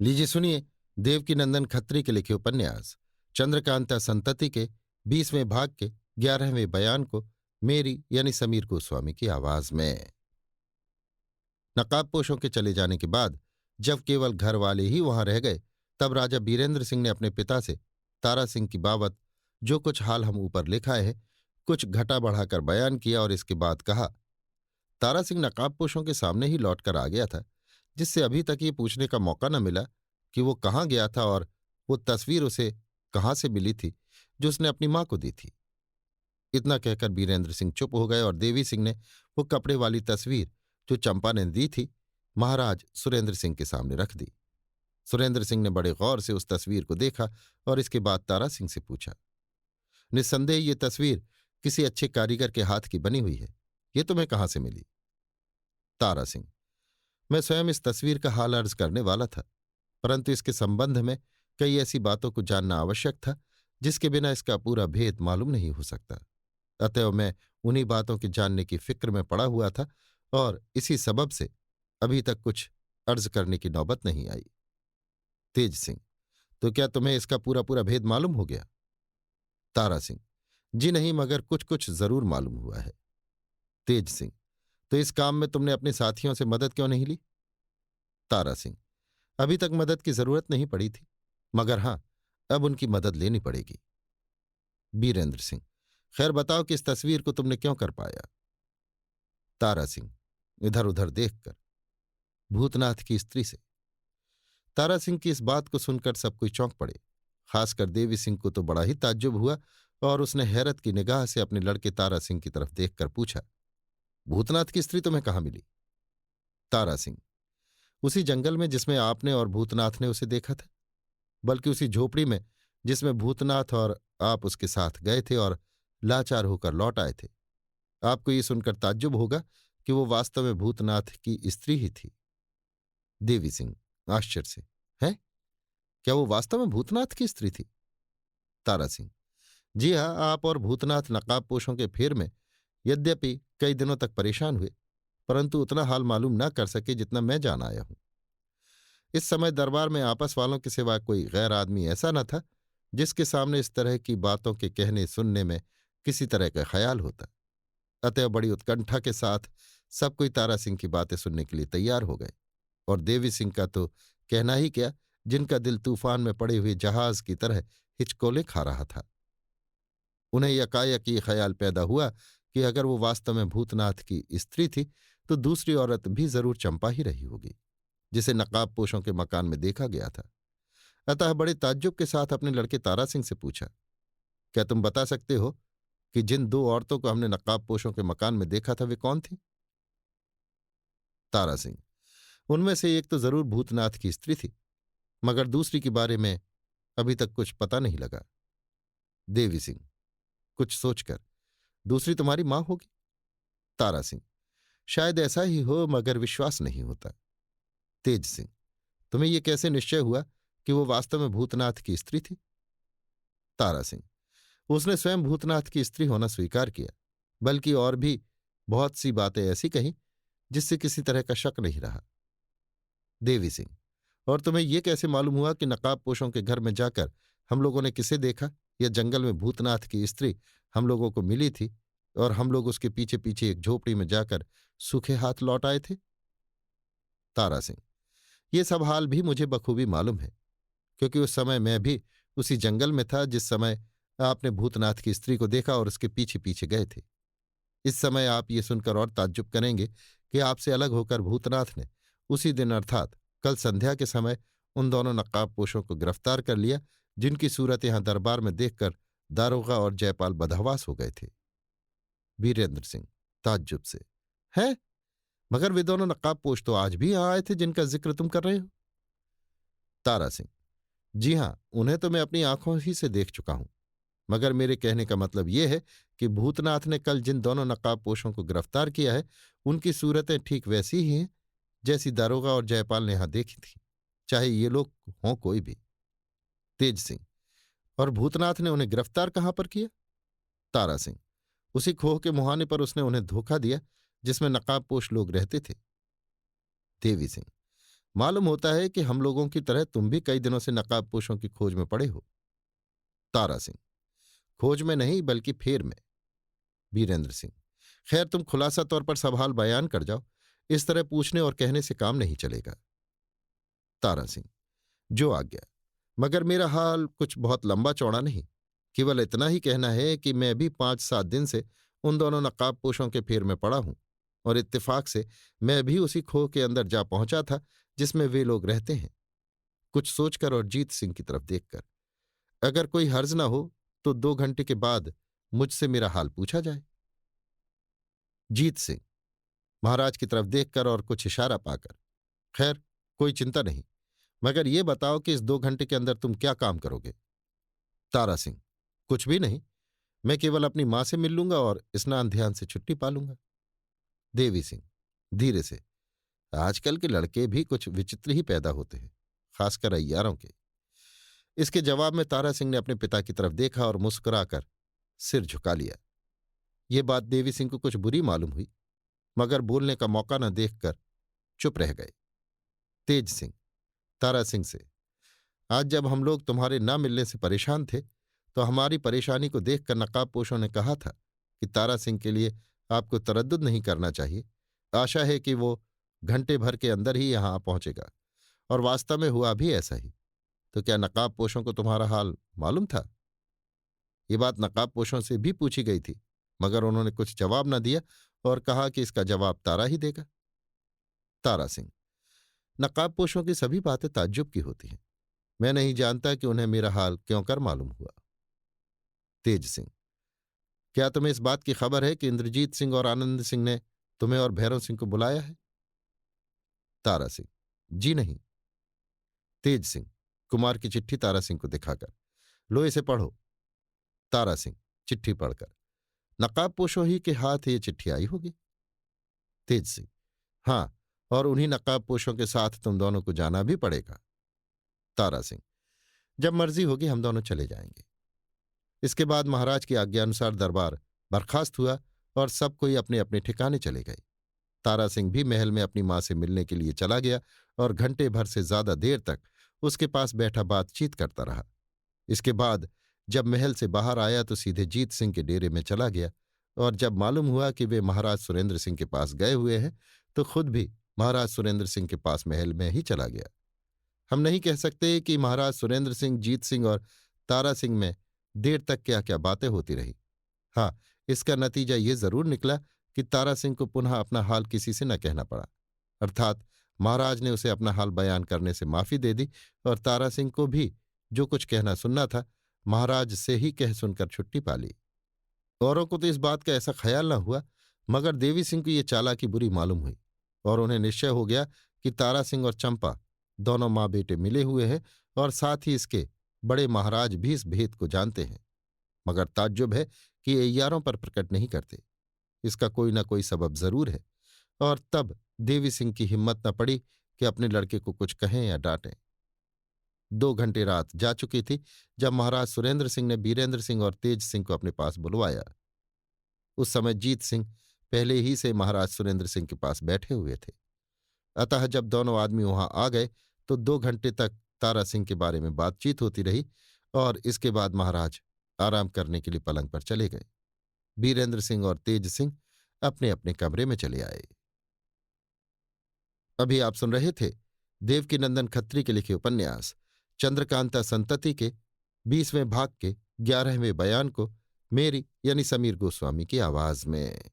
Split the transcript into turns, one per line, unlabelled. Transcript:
लीजिए सुनिए देवकीनंदन खत्री के लिखे उपन्यास चंद्रकांता संतति के 20वें भाग के 11वें बयान को मेरी यानी समीर गोस्वामी की आवाज में। नकाबपोशों के चले जाने के बाद जब केवल घर वाले ही वहां रह गए, तब राजा बीरेंद्र सिंह ने अपने पिता से तारा सिंह की बाबत जो कुछ हाल हम ऊपर लिखाए हैं कुछ घटा बढ़ाकर बयान किया और इसके बाद कहा। तारा सिंह नकाबपोशों के सामने ही लौटकर आ गया था, जिससे अभी तक ये पूछने का मौका न मिला कि वो कहाँ गया था और वो तस्वीर उसे कहाँ से मिली थी जो उसने अपनी मां को दी थी। इतना कहकर बीरेंद्र सिंह चुप हो गए और देवी सिंह ने वो कपड़े वाली तस्वीर जो चंपा ने दी थी महाराज सुरेंद्र सिंह के सामने रख दी। सुरेंद्र सिंह ने बड़े गौर से उस तस्वीर को देखा और इसके बाद तारा सिंह से पूछा, निस्संदेह ये तस्वीर किसी अच्छे कारीगर के हाथ की बनी हुई है, ये तुम्हें कहाँ से मिली? तारा सिंह, मैं स्वयं इस तस्वीर का हाल अर्ज करने वाला था, परंतु इसके संबंध में कई ऐसी बातों को जानना आवश्यक था जिसके बिना इसका पूरा भेद मालूम नहीं हो सकता। अतएव मैं उन्हीं बातों के जानने की फिक्र में पड़ा हुआ था और इसी सबब से अभी तक कुछ अर्ज करने की नौबत नहीं आई। तेज सिंह, तो क्या तुम्हें इसका पूरा पूरा भेद मालूम हो गया? तारा सिंह, जी नहीं, मगर कुछ कुछ जरूर मालूम हुआ है। तेज सिंह, तो इस काम में तुमने अपने साथियों से मदद क्यों नहीं ली? तारा सिंह, अभी तक मदद की जरूरत नहीं पड़ी थी, मगर हां, अब उनकी मदद लेनी पड़ेगी। बीरेंद्र सिंह, खैर बताओ कि इस तस्वीर को तुमने क्यों कर पाया? तारा सिंह इधर उधर देखकर, भूतनाथ की स्त्री से। तारा सिंह की इस बात को सुनकर सब कोई चौंक पड़े, खासकर देवी सिंह को तो बड़ा ही ताज्जुब हुआ और उसने हैरत की निगाह से अपने लड़के तारा सिंह की तरफ देखकर पूछा, भूतनाथ की स्त्री तुम्हें कहाँ मिली? तारा सिंह, उसी जंगल में जिसमें आपने और भूतनाथ ने उसे देखा था, बल्कि उसी झोपड़ी में जिसमें भूतनाथ और आप उसके साथ गए थे और लाचार होकर लौट आए थे। आपको ये सुनकर ताज्जुब होगा कि वो वास्तव में भूतनाथ की स्त्री ही थी। देवी सिंह आश्चर्य से, हैं? क्या वो वास्तव में भूतनाथ की स्त्री थी? तारा सिंह, जी हाँ, आप और भूतनाथ नकाबपोशों के फेर में यद्यपि कई दिनों तक परेशान हुए, परंतु उतना हाल मालूम न कर सके जितना मैं जान आया हूं। इस समय दरबार में आपस वालों के सिवा कोई गैर आदमी ऐसा न था जिसके सामने इस तरह की बातों के कहने सुनने में किसी तरह का ख्याल होता। अतएव बड़ी उत्कंठा के साथ सब कोई तारा सिंह की बातें सुनने के लिए तैयार हो गए, और देवी सिंह का तो कहना ही क्या, जिनका दिल तूफान में पड़े हुए जहाज की तरह हिचकोले खा रहा था। उन्हें यकायक ये ख्याल पैदा हुआ कि अगर वो वास्तव में भूतनाथ की स्त्री थी तो दूसरी औरत भी जरूर चंपा ही रही होगी जिसे नकाबपोशों के मकान में देखा गया था। अतः बड़े ताज्जुब के साथ अपने लड़के तारा सिंह से पूछा, क्या तुम बता सकते हो कि जिन दो औरतों को हमने नकाबपोशों के मकान में देखा था वे कौन थी? तारा सिंह, उनमें से एक तो जरूर भूतनाथ की स्त्री थी, मगर दूसरी के बारे में अभी तक कुछ पता नहीं लगा। देवी सिंह कुछ सोचकर, दूसरी तुम्हारी मां होगी? तारा सिंह, शायद ऐसा ही हो, मगर विश्वास नहीं होता। तेज सिंह, तुम्हें यह कैसे निश्चय हुआ कि वो वास्तव में भूतनाथ की स्त्री थी? तारा सिंह, उसने स्वयं भूतनाथ की स्त्री होना स्वीकार किया, बल्कि और भी बहुत सी बातें ऐसी कहीं जिससे किसी तरह का शक नहीं रहा। देवी सिंह, और तुम्हें यह कैसे मालूम हुआ कि नकाबपोशों के घर में जाकर हम लोगों ने किसे देखा या जंगल में भूतनाथ की स्त्री हम लोगों को मिली थी और हम लोग उसके पीछे पीछे एक झोपड़ी में जाकर सूखे हाथ लौट आए थे? तारा सिंह, ये सब हाल भी मुझे बखूबी मालूम है, क्योंकि उस समय मैं भी उसी जंगल में था जिस समय आपने भूतनाथ की स्त्री को देखा और उसके पीछे पीछे गए थे। इस समय आप ये सुनकर और ताज्जुब करेंगे कि आपसे अलग होकर भूतनाथ ने उसी दिन अर्थात कल संध्या के समय उन दोनों नकाबपोशों को गिरफ्तार कर लिया जिनकी सूरत यहां दरबार में देखकर दारोगा और जयपाल बदहवास हो गए थे। वीरेंद्र सिंह ताज्जुब से, है? मगर वे दोनों नकाबपोश तो आज भी यहां आए थे जिनका जिक्र तुम कर रहे हो। तारा सिंह, जी हां, उन्हें तो मैं अपनी आंखों ही से देख चुका हूं, मगर मेरे कहने का मतलब यह है कि भूतनाथ ने कल जिन दोनों नकाबपोशों को गिरफ्तार किया है उनकी सूरतें ठीक वैसी ही हैं जैसी दारोगा और जयपाल ने यहां देखी थी, चाहे ये लोग हों कोई भी। तेज सिंह, और भूतनाथ ने उन्हें गिरफ्तार कहां पर किया? तारा सिंह, उसी खोह के मुहाने पर उसने उन्हें धोखा दिया जिसमें नकाबपोश लोग रहते थे। देवी सिंह, मालूम होता है कि हम लोगों की तरह तुम भी कई दिनों से नकाबपोशों की खोज में पड़े हो। तारा सिंह। खोज में नहीं बल्कि फेर में। बीरेंद्र सिंह। खैर तुम खुलासा तौर पर सब हाल बयान कर जाओ। इस तरह पूछने और कहने से काम नहीं चलेगा। तारा सिंह। जो आज्ञा। मगर मेरा हाल कुछ बहुत लंबा चौड़ा नहीं। केवल इतना ही कहना है कि मैं भी 5-7 दिन से उन दोनों नकाबपोशों के फेर में पड़ा हूं, और इत्तेफाक से मैं भी उसी खोह के अंदर जा पहुंचा था जिसमें वे लोग रहते हैं। कुछ सोचकर और जीत सिंह की तरफ देखकर, अगर कोई हर्ज न हो तो 2 घंटे के बाद मुझसे मेरा हाल पूछा जाए। जीत सिंह। महाराज की तरफ देखकर और कुछ इशारा पाकर, खैर कोई चिंता नहीं, मगर ये बताओ कि इस 2 घंटे के अंदर तुम क्या काम करोगे। तारा सिंह। कुछ भी नहीं, मैं केवल अपनी मां से मिल लूंगा और स्नान ध्यान से छुट्टी पा लूंगा। देवी सिंह। धीरे से। आजकल के लड़के भी कुछ विचित्र ही पैदा होते हैं, खासकर अय्यारों के। इसके जवाब में तारा सिंह ने अपने पिता की तरफ देखा और मुस्कुराकर सिर झुका लिया। ये बात देवी सिंह को कुछ बुरी मालूम हुई, मगर बोलने का मौका न देखकर चुप रह गए। तेज सिंह। तारा सिंह से। आज जब हम लोग तुम्हारे न मिलने से परेशान थे तो हमारी परेशानी को देखकर नकाबपोशों ने कहा था कि तारा सिंह के लिए आपको तरद्दुद नहीं करना चाहिए। आशा है कि वो घंटे भर के अंदर ही यहां आ पहुंचेगा, और वास्तव में हुआ भी ऐसा ही। तो क्या नकाबपोशों को तुम्हारा हाल मालूम था? ये बात नकाबपोशों से भी पूछी गई थी, मगर उन्होंने कुछ जवाब न दिया और कहा कि इसका जवाब तारा ही देगा। तारा सिंह। नकाबपोशों की सभी बातें ताज्जुब की होती हैं। मैं नहीं जानता कि उन्हें मेरा हाल क्यों कर मालूम हुआ। तेज सिंह। क्या तुम्हें इस बात की खबर है कि इंद्रजीत सिंह और आनंद सिंह ने तुम्हें और भैरव सिंह को बुलाया है? तारा सिंह। जी नहीं। तेज सिंह। कुमार की चिट्ठी तारा सिंह को दिखाकर, लो इसे पढ़ो। तारा सिंह। चिट्ठी पढ़कर, नकाबपोशों ही के हाथ ये चिट्ठी आई होगी। तेज सिंह। हाँ, और उन्हीं नकाबपोशों के साथ तुम दोनों को जाना भी पड़ेगा। तारा सिंह। जब मर्जी होगी हम दोनों चले जाएंगे। इसके बाद महाराज की आज्ञानुसार दरबार बर्खास्त हुआ और सब कोई अपने अपने ठिकाने चले गए। तारा सिंह भी महल में अपनी मां से मिलने के लिए चला गया और घंटे भर से ज्यादा देर तक उसके पास बैठा बातचीत करता रहा। इसके बाद जब महल से बाहर आया तो सीधे जीत सिंह के डेरे में चला गया, और जब मालूम हुआ कि वे महाराज सुरेंद्र सिंह के पास गए हुए हैं तो खुद भी महाराज सुरेंद्र सिंह के पास महल में ही चला गया। हम नहीं कह सकते कि महाराज सुरेंद्र सिंह, जीत सिंह और तारा सिंह में देर तक क्या क्या बातें होती रही। हाँ, इसका नतीजा ये जरूर निकला कि तारा सिंह को पुनः अपना हाल किसी से न कहना पड़ा, अर्थात महाराज ने उसे अपना हाल बयान करने से माफी दे दी, और तारा सिंह को भी जो कुछ कहना सुनना था महाराज से ही कह सुनकर छुट्टी पा ली। औरों को तो इस बात का ऐसा ख्याल न हुआ, मगर देवी सिंह को ये चालाकी बुरी मालूम हुई, और उन्हें निश्चय हो गया कि तारा सिंह और चंपा दोनों माँ बेटे मिले हुए हैं, और साथ ही इसके बड़े महाराज भी इस भेद को जानते हैं, मगर ताज्जुब है कि ये अय्यारों पर प्रकट नहीं करते। इसका कोई न कोई सबब जरूर है, और तब देवी सिंह की हिम्मत न पड़ी कि अपने लड़के को कुछ कहें या डांटें। 2 घंटे रात जा चुकी थी जब महाराज सुरेंद्र सिंह ने बीरेंद्र सिंह और तेज सिंह को अपने पास बुलवाया। उस समय जीत सिंह पहले ही से महाराज सुरेंद्र सिंह के पास बैठे हुए थे। अतः जब दोनों आदमी वहां आ गए तो 2 घंटे तक तारा सिंह के बारे में बातचीत होती रही, और इसके बाद महाराज आराम करने के लिए पलंग पर चले गए। बीरेंद्र सिंह और तेज सिंह अपने अपने कमरे में चले आए। अभी आप सुन रहे थे देवकीनंदन खत्री के लिखे उपन्यास चंद्रकांता संतति के 20वें भाग के 11वें बयान को मेरी यानी समीर गोस्वामी की आवाज में।